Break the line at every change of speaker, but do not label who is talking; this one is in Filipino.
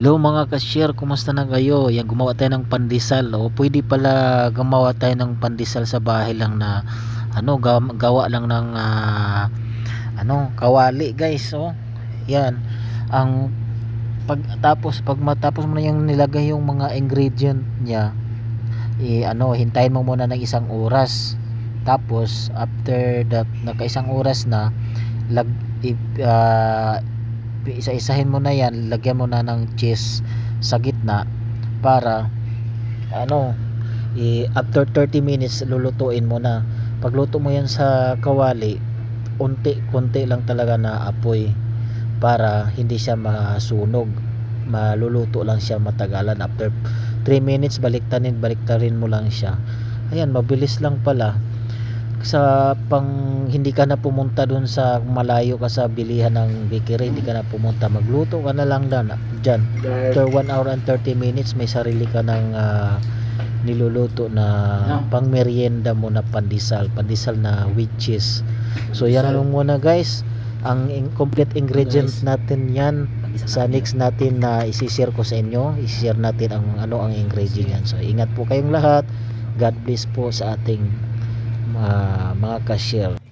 Hello mga ka-share, kumusta na kayo? Yan, gumawa tayo ng pandesal. O pwede pala gumawa tayo ng pandesal sa bahay lang na gawa lang ng kawali, guys. Oh. Yan. Ang pag matapos mo na yung nilagay yung mga ingredient niya, hintayin mo muna ng 1 oras. Tapos after that, naka 1 oras na, lag i- ah, isa-isahin mo na yan, lagyan mo na ng cheese sa gitna para after 30 minutes lulutuin mo na. Pagluto mo yan sa kawali, konti lang talaga na apoy para hindi siya masunog, maluluto lang siya matagalan. After 3 minutes baliktarin mo lang siya. Ayan, mabilis lang pala. Sa hindi ka na pumunta dun sa malayo ka sa bilihan ng bakery, hindi ka na pumunta, magluto ka na lang dyan. After 1 hour and 30 minutes may sarili ka ng niluluto na pang merienda mo na pandesal na with cheese. So yan lang muna, guys, ang complete ingredient natin yan. Sa next natin na isi-share ko sa inyo, isi-share natin ang ingredient yan. So ingat po kayong lahat. God bless po sa ating mga ka-share.